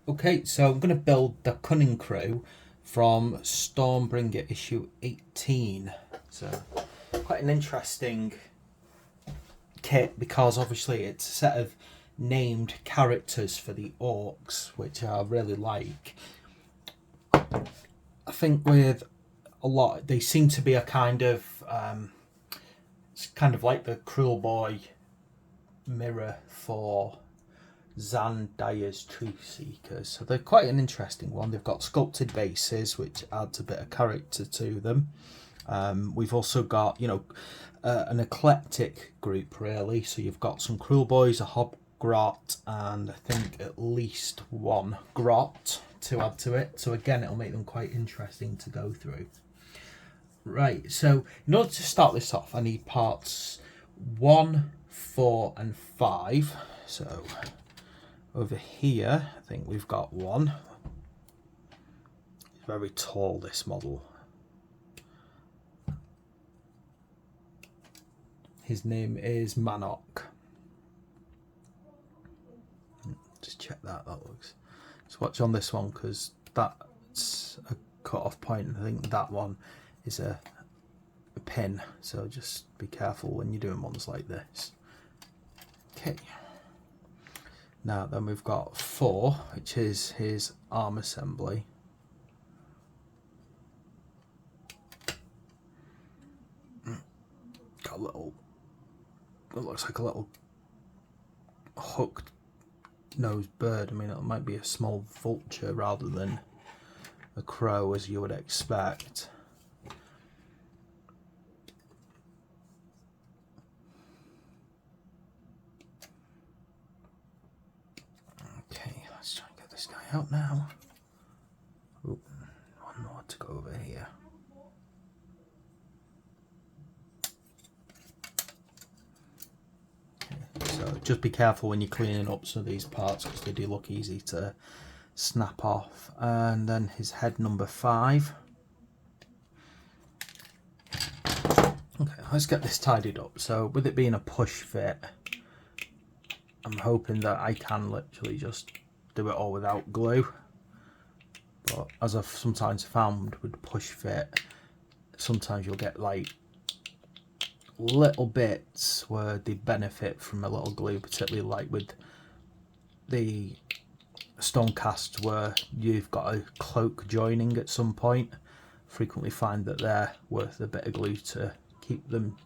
Okay, so I'm going to build the Kunnin Krew from Stormbringer issue 18. So quite an interesting kit because obviously it's a set of named characters for the orcs, which I really like. I think with a lot, they seem to be a kind of it's kind of like the Cruel Boy mirror for Zandire's Truth Seekers. So they're quite an interesting one. They've got sculpted bases, which adds a bit of character to them. We've also got, an eclectic group, really. So you've got some Cruel Boys, a Hobgrot, and I think at least one Grot to add to it. So again, it'll make them quite interesting to go through. Right, so in order to start this off, I need parts 1, 4, and 5. So over here, I think we've got one. It's very tall, this model. His name is Manok. Just check that looks. Just watch on this one because that's a cut-off point. I think that one is a pin, so just be careful when you're doing ones like this. Okay. Now then we've got 4, which is his arm assembly. Got a little, it looks like a little hooked nosed bird. I mean, it might be a small vulture rather than a crow, as you would expect. Okay, let's try and get this guy out now. Ooh, one more to go over here. So just be careful when you're cleaning up some of these parts because they do look easy to snap off. And then his head number 5. Okay, let's get this tidied up. So with it being a push fit, I'm hoping that I can literally just do it all without glue. But as I've sometimes found with push fit, sometimes you'll get like little bits where they benefit from a little glue, particularly like with the stone casts where you've got a cloak joining at some point. Frequently find that they're worth a bit of glue to keep them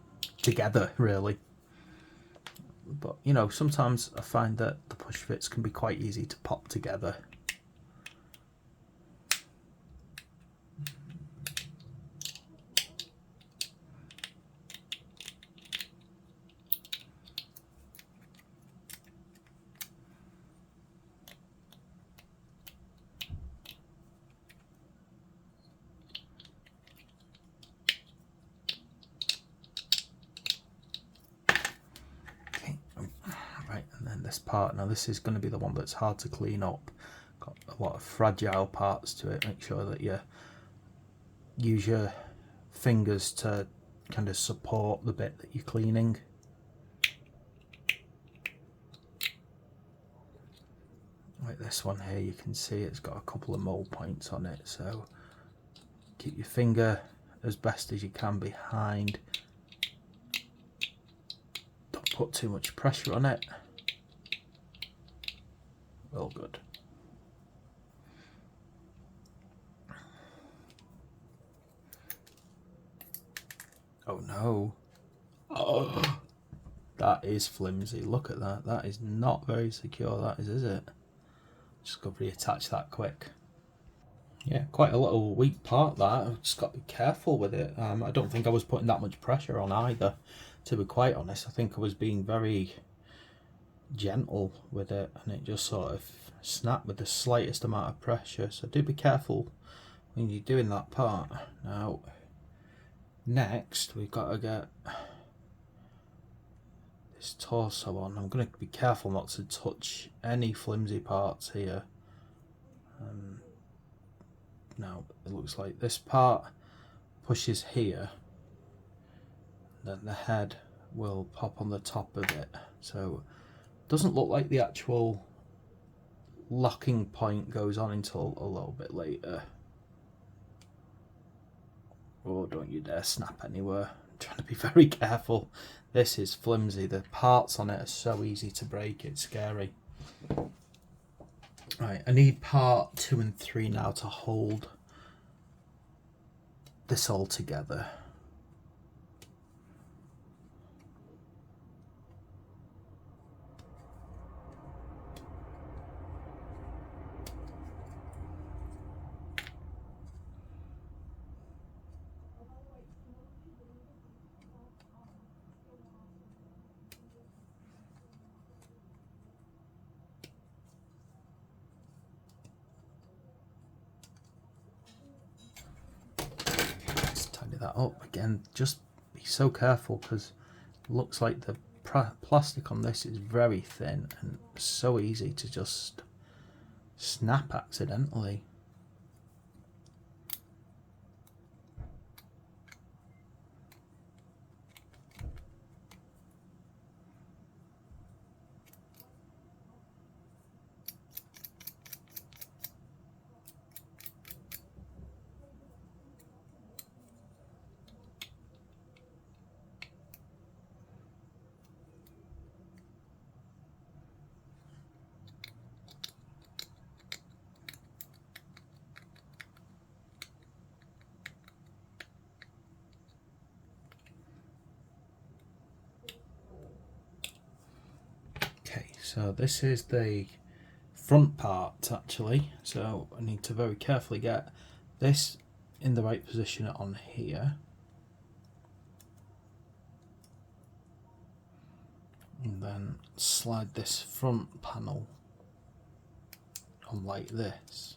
together, really. But sometimes I find that the push fits can be quite easy to pop together. This part now, this is going to be the one that's hard to clean up. Got a lot of fragile parts to it. Make sure that you use your fingers to kind of support the bit that you're cleaning. Like this one here, you can see it's got a couple of mole points on it, so keep your finger as best as you can behind. Don't put too much pressure on it. All good. Oh no. Oh, that is flimsy. Look at that. That is not very secure, that is it? Just got to reattach that quick. Yeah, quite a little weak part that. I've just got to be careful with it. I don't think I was putting that much pressure on either, to be quite honest. I think I was being very gentle with it and it just sort of snapped with the slightest amount of pressure. So do be careful when you're doing that part. Now, next we've got to get this torso on. I'm going to be careful not to touch any flimsy parts here. Now it looks like this part pushes here, then the head will pop on the top of it. So it doesn't look like the actual locking point goes on until a little bit later. Oh, don't you dare snap anywhere. I'm trying to be very careful. This is flimsy. The parts on it are so easy to break, it's scary. Right, I need part 2 and 3 now to hold this all together. That up again. Just be so careful, because it looks like the plastic on this is very thin and so easy to just snap accidentally. So this is the front part actually, so I need to very carefully get this in the right position on here, and then slide this front panel on like this.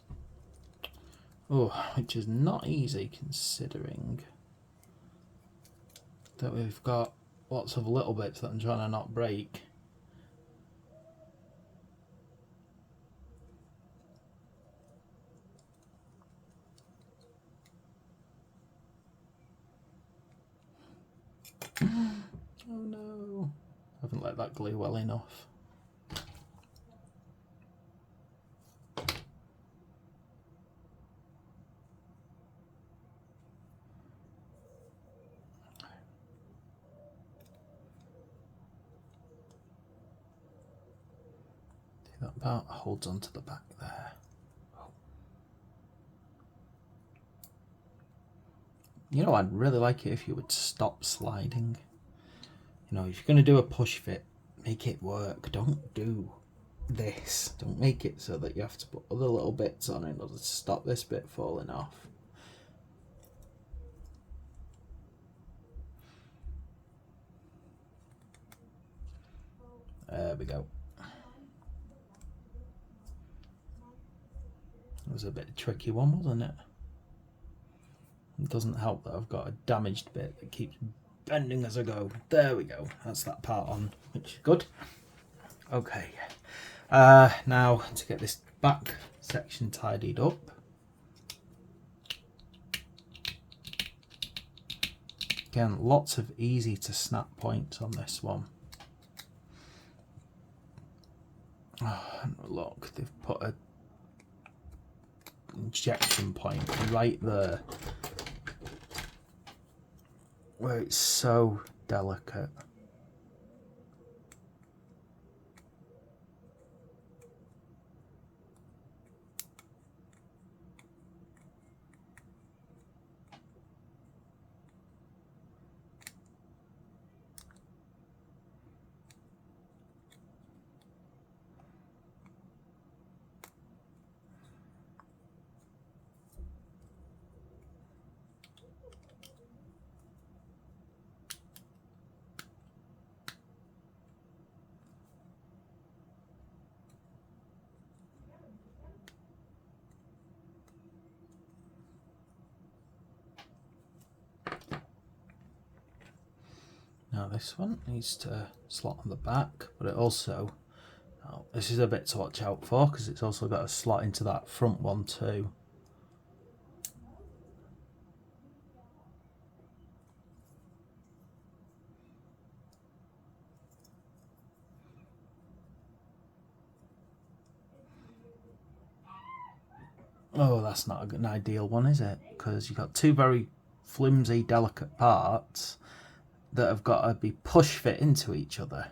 Oh, which is not easy considering that we've got lots of little bits that I'm trying to not break. Oh no, I haven't let that glue well enough. See, that about holds onto the back there. You know, I'd really like it if you would stop sliding. You know, if you're going to do a push fit, make it work. Don't do this. Don't make it so that you have to put other little bits on in order to stop this bit falling off. There we go. It was a bit tricky one, wasn't it? It doesn't help that I've got a damaged bit that keeps bending as I go. There we go. That's that part on, which is good. Okay. Now to get this back section tidied up. Again, lots of easy to snap points on this one. Oh, and look, they've put a injection point right there where it's so delicate. Now this one needs to slot on the back, but it also, oh, this is a bit to watch out for because it's also got a slot into that front one too. Oh, that's not an ideal one, is it? Because you've got two very flimsy, delicate parts that have got to be push fit into each other.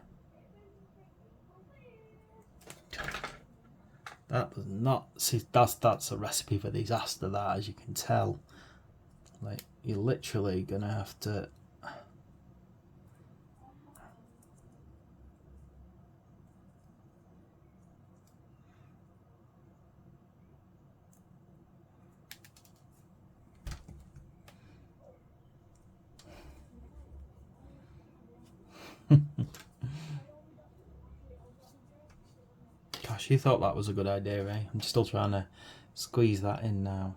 That does not see. That's a recipe for disaster. That, as you can tell, like you're literally gonna have to. Gosh, you thought that was a good idea, eh? I'm still trying to squeeze that in now.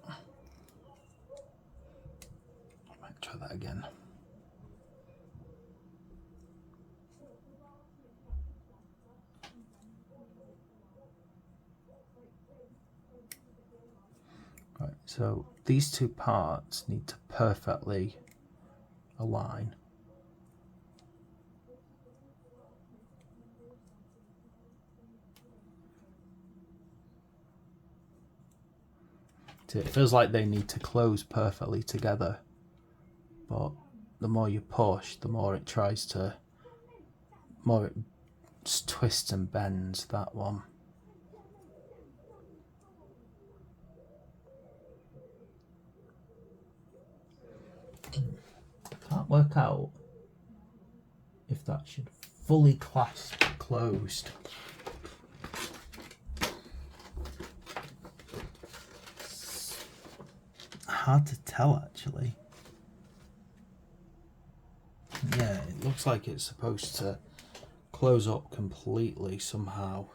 I might try that again. Right, so these two parts need to perfectly align. It feels like they need to close perfectly together, but the more you push, the more it tries to, more it twists and bends, that one. Can't work out if that should fully clasp closed. Hard to tell, actually. Yeah, it looks like it's supposed to close up completely somehow.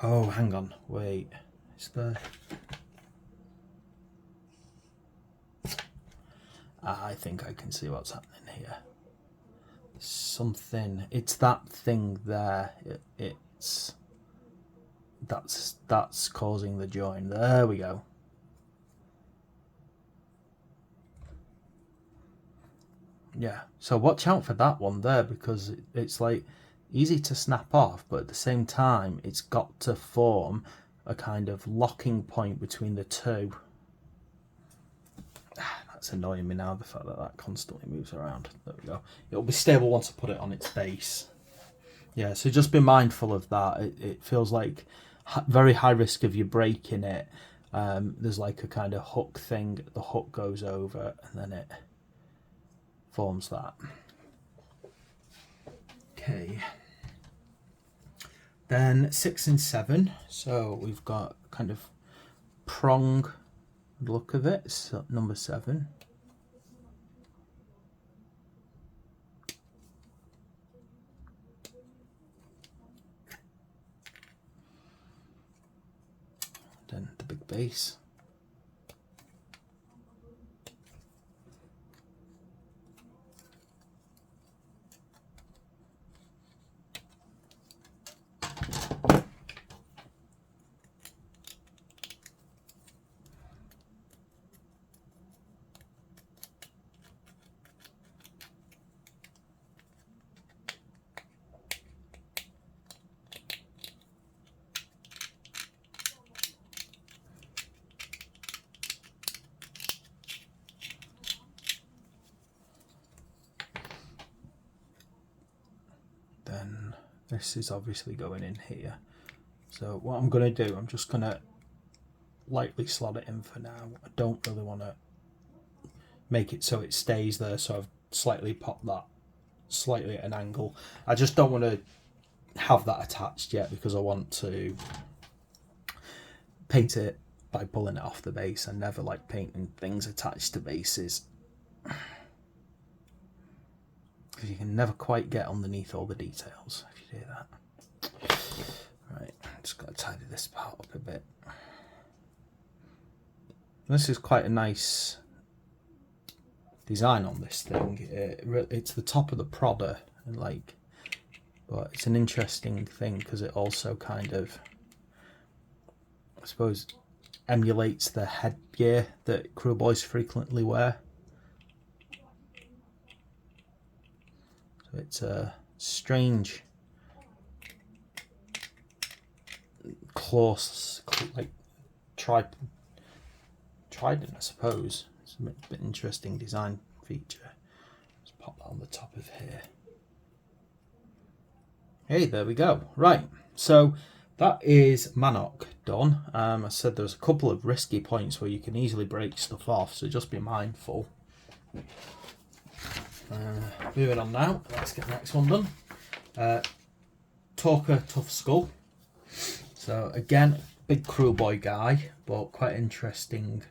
Oh, hang on, wait. Is there... I think I can see what's happening here. Something. It's that thing there. That's causing the join. There we go. Yeah. So watch out for that one there, because it's like easy to snap off, but at the same time, it's got to form a kind of locking point between the two. That's annoying me now, the fact that that constantly moves around. There we go. It'll be stable once I put it on its base. Yeah, so just be mindful of that. It feels like very high risk of you breaking it. There's like a kind of hook thing. The hook goes over and then it forms that. Okay. Then 6 and 7. So we've got kind of prong look of it. So number 7. Then the big base. Then this is obviously going in here. So what I'm going to do, I'm just going to lightly slot it in for now. I don't really want to make it so it stays there, so I've slightly popped that slightly at an angle. I just don't want to have that attached yet, because I want to paint it by pulling it off the base. I never like painting things attached to bases, because you can never quite get underneath all the details if you do that. Right, just got to tidy this part up a bit. This is quite a nice design on this thing. It's the top of the prodder, and like, but it's an interesting thing because it also kind of, I suppose, emulates the headgear that Krew boys frequently wear. So it's a strange, close, like trident, I suppose. It's a bit interesting design feature. Let's pop that on the top of here. Hey, there we go. Right, so that is Manok done. I said there's a couple of risky points where you can easily break stuff off, so just be mindful. Moving on now, let's get the next one done. Talker Tough Skull. So again, big Krew boy guy, but quite interesting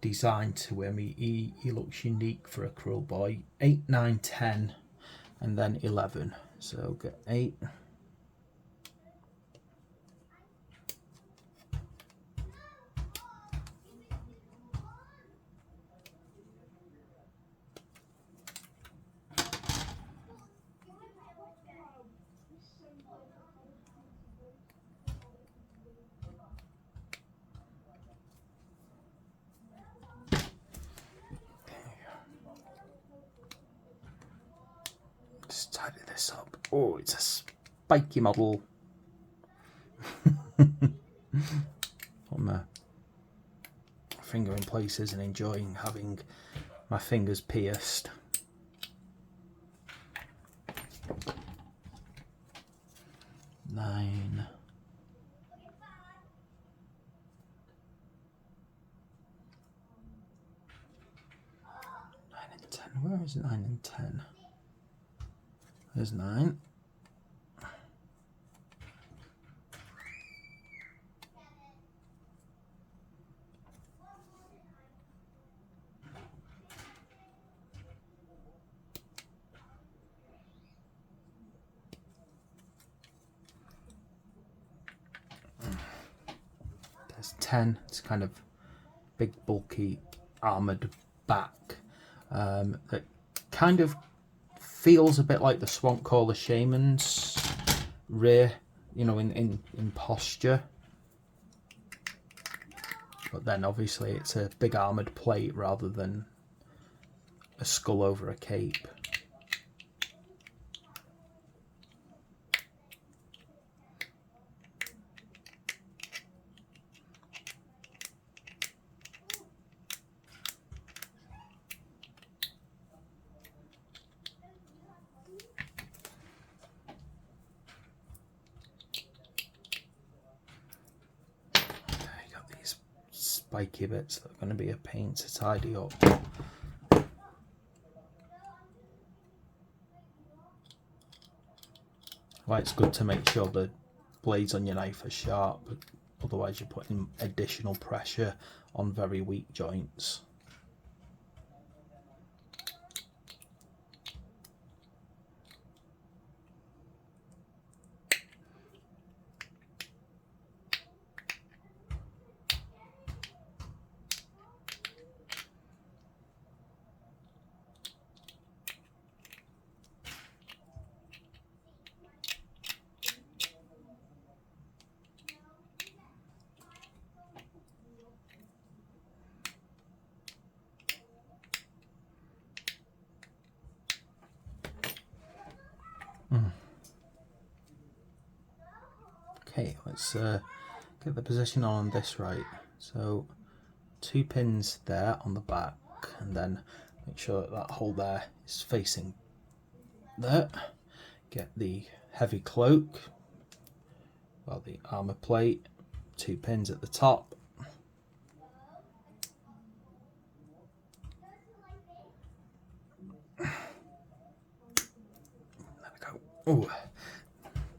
design to him. He looks unique for a Krew boy. 8, 9, 10, and then 11. So get 8. Just tidy this up. Oh, it's a spiky model. Put my finger in places and enjoying having my fingers pierced. Nine. 9 and 10. Where is 9 and 10? There's 9. There's 10. It's kind of big, bulky, armoured back that kind of feels a bit like the Swamp Caller Shaman's rear, you know, in posture. But then obviously it's a big armoured plate rather than a skull over a cape. Spiky bits that are going to be a pain to tidy up. Why it's good to make sure the blades on your knife are sharp, otherwise you're putting additional pressure on very weak joints. Okay, let's get the position on this right. So 2 pins there on the back, and then make sure that that hole there is facing there. Get the heavy cloak, well, the armour plate, 2 pins at the top. There we go. Oh,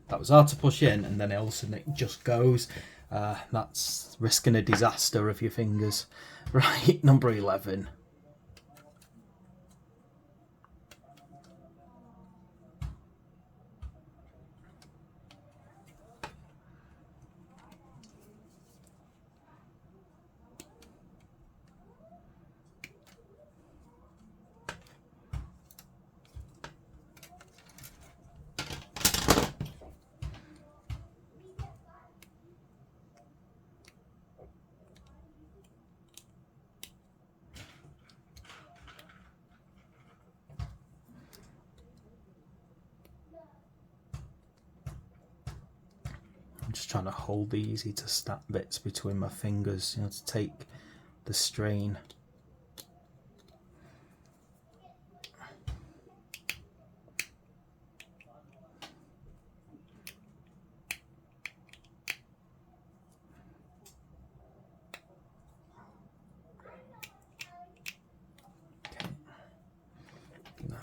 that was hard to push in, and then all of a sudden it just goes. That's risking a disaster of your fingers. Right, number 11. I'm just trying to hold the easy to snap bits between my fingers, you know, to take the strain.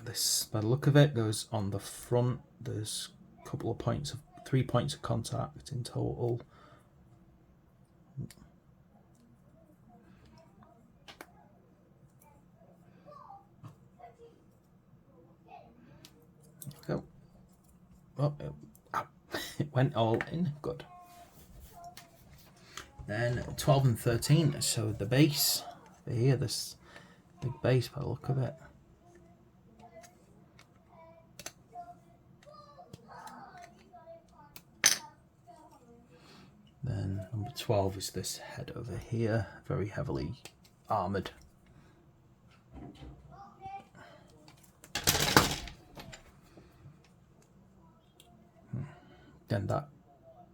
This, by the look of it, goes on the front. There's a couple of points of 3 points of contact in total. There we go. Oh, it went all in. Good. Then 12 and 13. So the base here, this big base by the look of it. Then number 12 is this head over here, very heavily armoured. Then that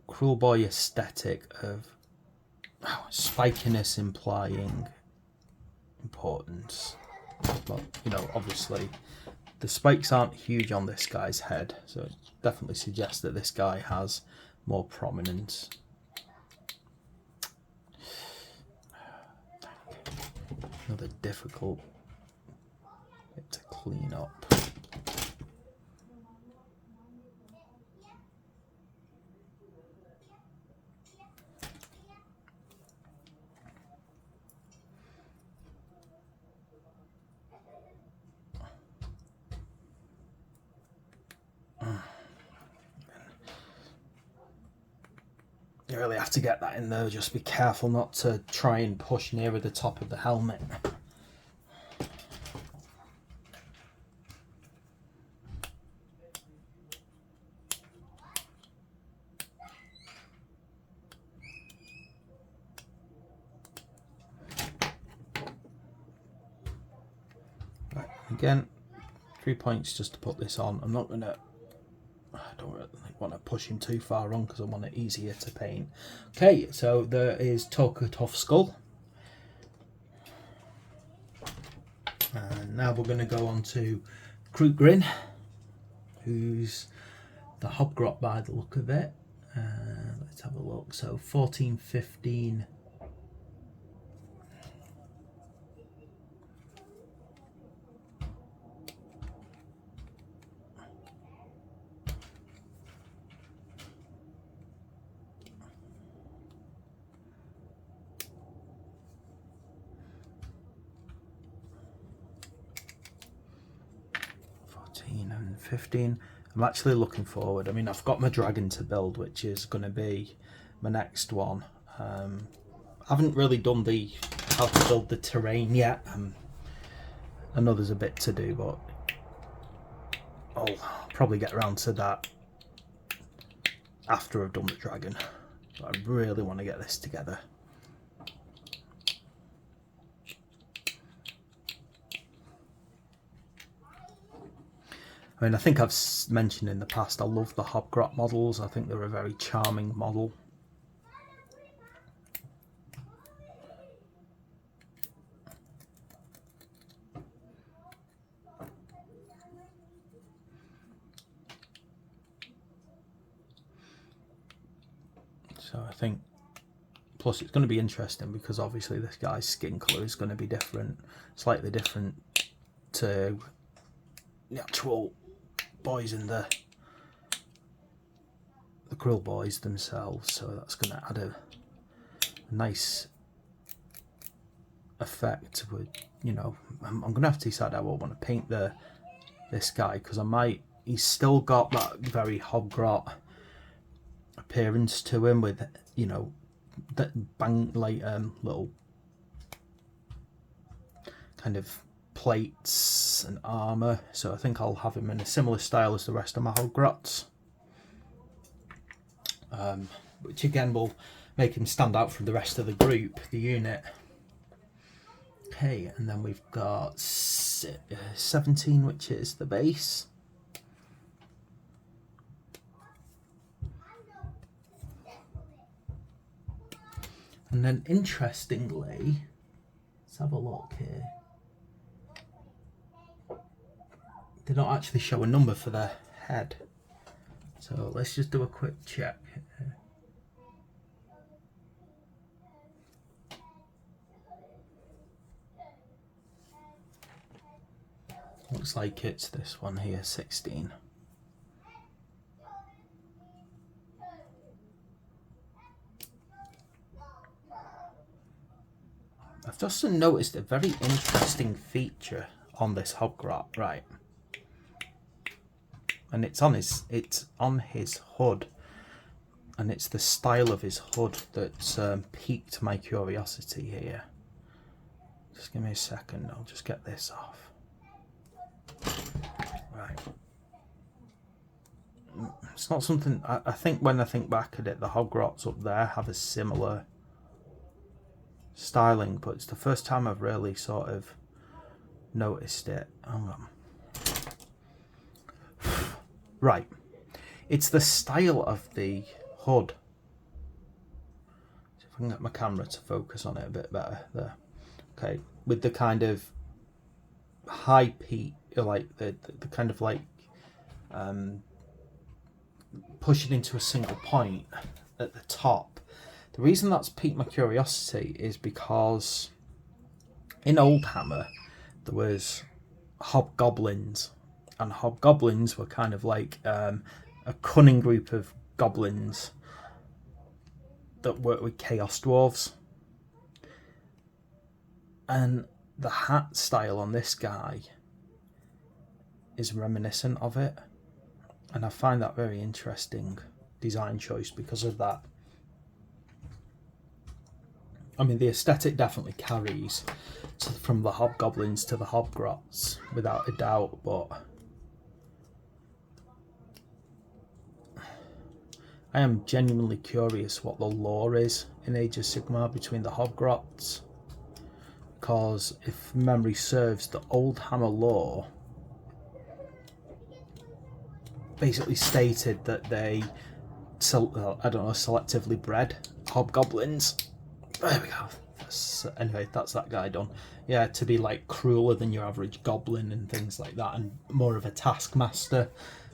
Cruel Boy aesthetic of spikiness implying importance. But, you know, obviously the spikes aren't huge on this guy's head, so it definitely suggests that this guy has more prominence. Another difficult bit to clean up. You really have to get that in there, just be careful not to try and push nearer the top of the helmet. Right, again, 3 points just to put this on. I'm not gonna, I don't really want to push him too far on because I want it easier to paint. Okay, so there is Tokutov Skull. And now we're going to go on to Krew, who's the Hobgrot by the look of it. Let's have a look. So 14, 15. And 15. I'm actually looking forward. I mean, I've got my dragon to build, which is going to be my next one. I haven't really done the how to build the terrain yet. I know there's a bit to do, but I'll probably get around to that after I've done the dragon. But I really want to get this together. I mean, I think I've mentioned in the past, I love the Hobgrot models. I think they're a very charming model. So I think, plus it's going to be interesting because obviously this guy's skin colour is going to be different, slightly different to the actual boys in the Krill boys themselves, so that's going to add a nice effect. With, you know, I'm going to have to decide how I want to paint this guy, because he's still got that very Hobgrot appearance to him, with, you know, that little kind of plates and armor. So I think I'll have him in a similar style as the rest of my Hobgrots, which again will make him stand out from the rest of the group, the unit. Okay, and then we've got 17, which is the base. And then interestingly, let's have a look here. They don't actually show a number for their head. So let's just do a quick check here. Looks like it's this one here, 16. I've just noticed a very interesting feature on this Hobgrot, right? And it's on his hood, and it's the style of his hood that's piqued my curiosity here. Just give me a second, I'll just get this off. Right. It's not something, I think when I think back at it, the Hobgrots up there have a similar styling, but it's the first time I've really sort of noticed it. Hang on. Right. It's the style of the hood. See if I can get my camera to focus on it a bit better there. Okay, with the kind of high peak, like the kind of like pushing into a single point at the top. The reason that's piqued my curiosity is because in Oldhammer there was hobgoblins, and hobgoblins were kind of like a cunning group of goblins that worked with chaos dwarves. And the hat style on this guy is reminiscent of it, and I find that very interesting design choice because of that. I mean, the aesthetic definitely carries from the hobgoblins to the hobgrots without a doubt, but I am genuinely curious what the lore is in Age of Sigmar between the hobgrots, because if memory serves, the Oldhammer lore basically stated that they, I don't know, selectively bred hobgoblins. There we go. Anyway, that's that guy done. Yeah, to be like crueler than your average goblin and things like that, and more of a taskmaster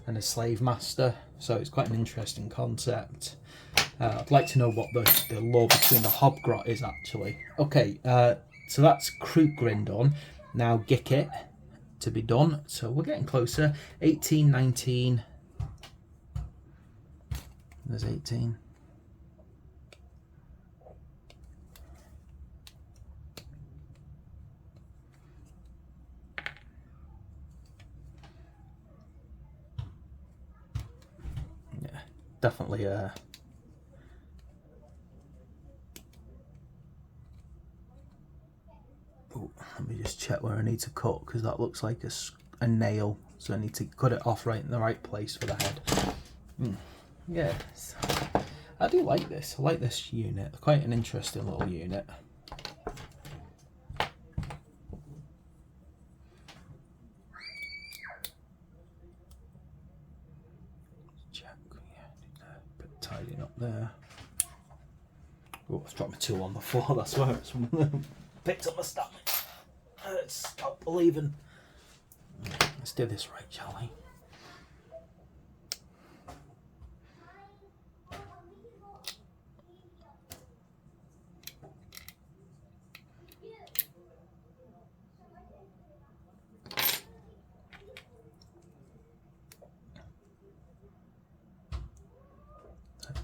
and a slave master. So it's quite an interesting concept. I'd like to know what the lore between the hobgrot is actually. Okay, so that's Krew done. Now Gicket to be done. So we're getting closer. 18, 19. There's 18. Yeah, definitely oh, let me just check where I need to cut, because that looks like a nail, so I need to cut it off right in the right place for the head. Yeah, I do like this. I like this unit. Quite an interesting little unit. Check. Yeah, bit tidying up there. Oh, I've dropped my tool on the floor. That's where someone picked up my stuff. Stop believing. Let's do this right, shall we?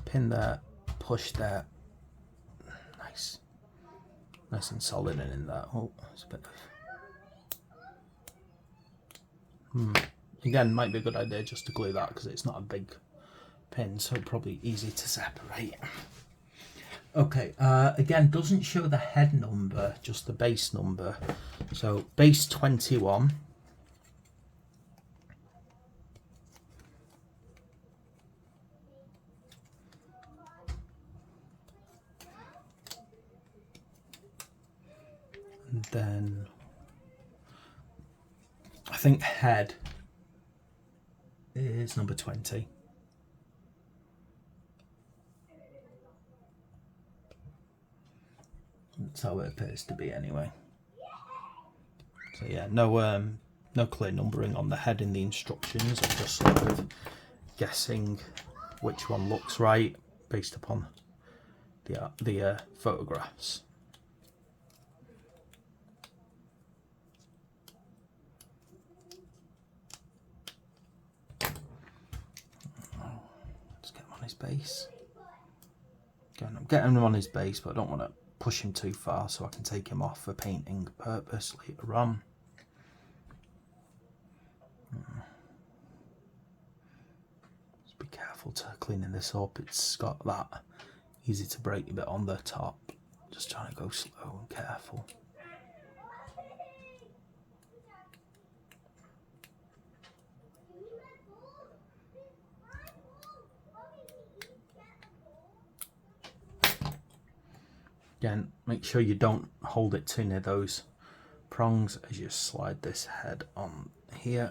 Pin there, push there. Nice. Nice and solid and in that. Oh, it's a bit of... Again, might be a good idea just to glue that, because it's not a big pin, so probably easy to separate. Okay, again, doesn't show the head number, just the base number. So base 21. And then I think head is number 20. That's how it appears to be anyway. So yeah, no clear numbering on the head in the instructions. I'm just sort of guessing which one looks right based upon the photographs. Let's get him on his base. Again, I'm getting him on his base, but I don't want to push him too far, so I can take him off for painting purpose later on. Just be careful to cleaning this up. It's got that easy to break a bit on the top. Just trying to go slow and careful. Again, make sure you don't hold it too near those prongs as you slide this head on here.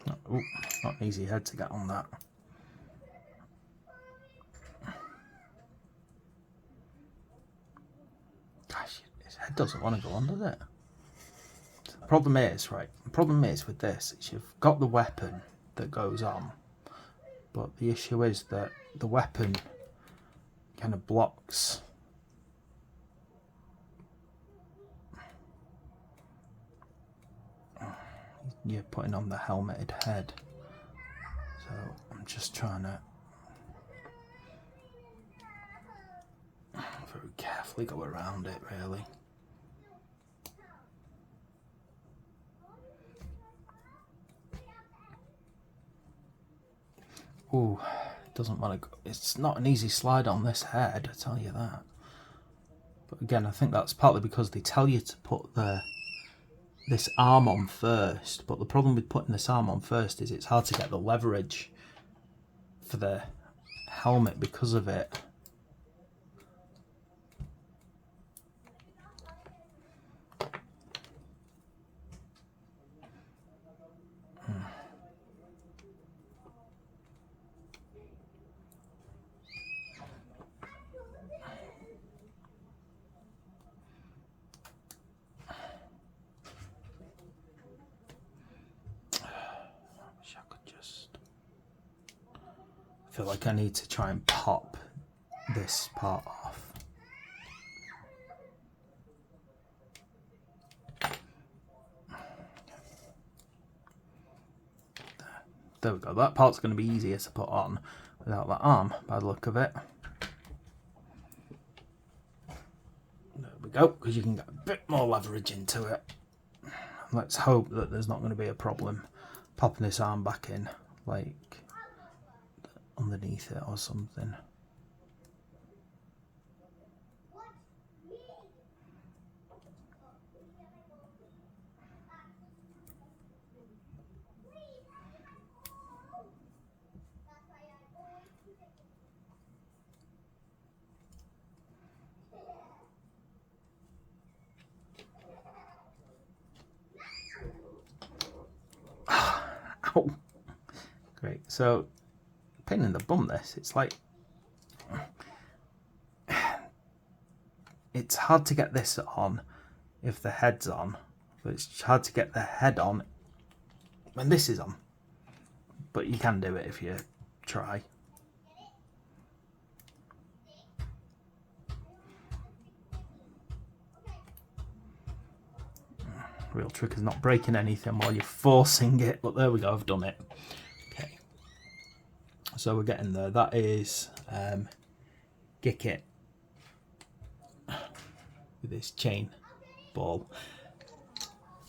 Not an easy head to get on that. Gosh, his head doesn't want to go on, does it? The problem is, right, the problem is with this is you've got the weapon that goes on, but the issue is that the weapon kind of blocks you're putting on the helmeted head. So I'm just trying to very carefully go around it, really. Ooh, it doesn't want to go. It's not an easy slide on this head, I tell you that. But again, I think that's partly because they tell you to put this arm on first, but the problem with putting this arm on first is it's hard to get the leverage for the helmet because of it. I feel like I need to try and pop this part off. There we go. That part's going to be easier to put on without that arm, by the look of it. There we go, because you can get a bit more leverage into it. Let's hope that there's not going to be a problem popping this arm back in, like underneath it or something. Ow. Great. So, pain in the bum this. It's like, it's hard to get this on if the head's on, but it's hard to get the head on when this is on. But you can do it if you try. Real trick is not breaking anything while you're forcing it, but there we go, I've done it. Okay, so we're getting there. That is Gicket with this chain ball.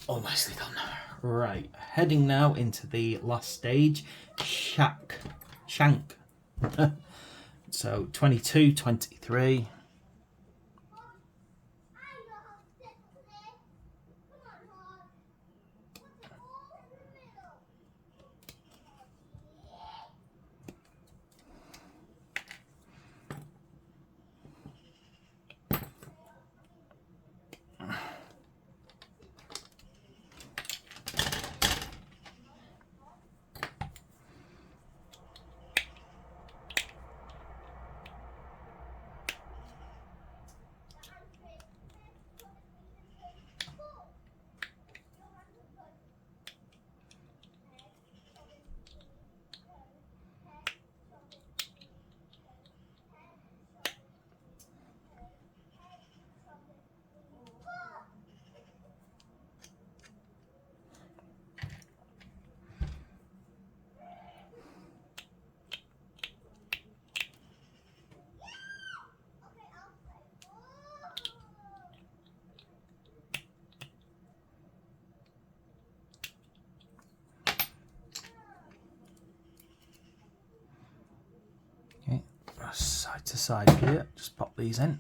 Oh, nicely done. Right, heading now into the last stage, Shank. So 22, 23. side to side here. Just pop these in.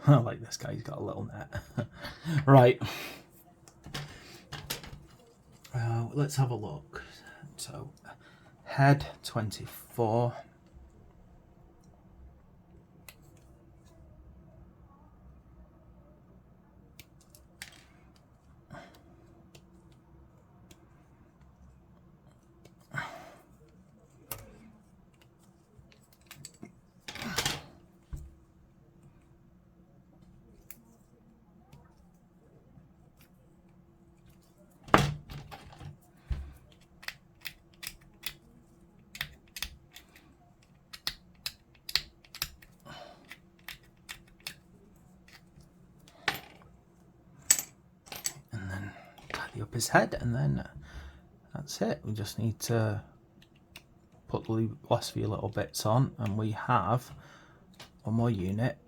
I like this guy, he's got a little net. Right. Let's have a look. So, head 24. Up his head, and then that's it. We just need to put the last few little bits on, and we have one more unit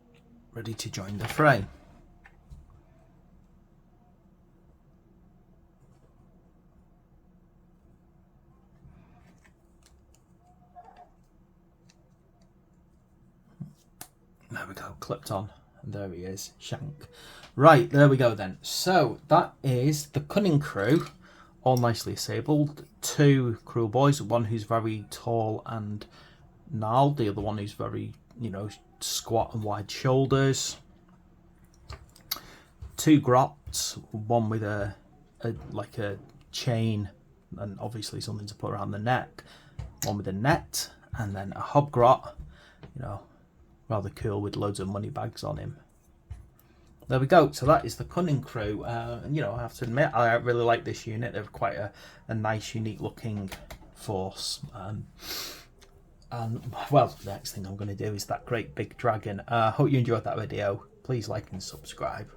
ready to join the fray. There we go, clipped on, and there he is, Shank. Right, there we go then. So that is the Kunnin crew, all nicely assembled. 2 Krew boys, one who's very tall and gnarled, the other one who's very, you know, squat and wide shoulders. 2 grots, one with a like a chain and obviously something to put around the neck, one with a net, and then a hobgrot, you know, rather cool with loads of money bags on him. There we go. So that is the Kunnin crew. And you know, I have to admit, I really like this unit. They're quite a nice, unique looking force. And well, the next thing I'm going to do is that great big dragon. Hope you enjoyed that video. Please like and subscribe.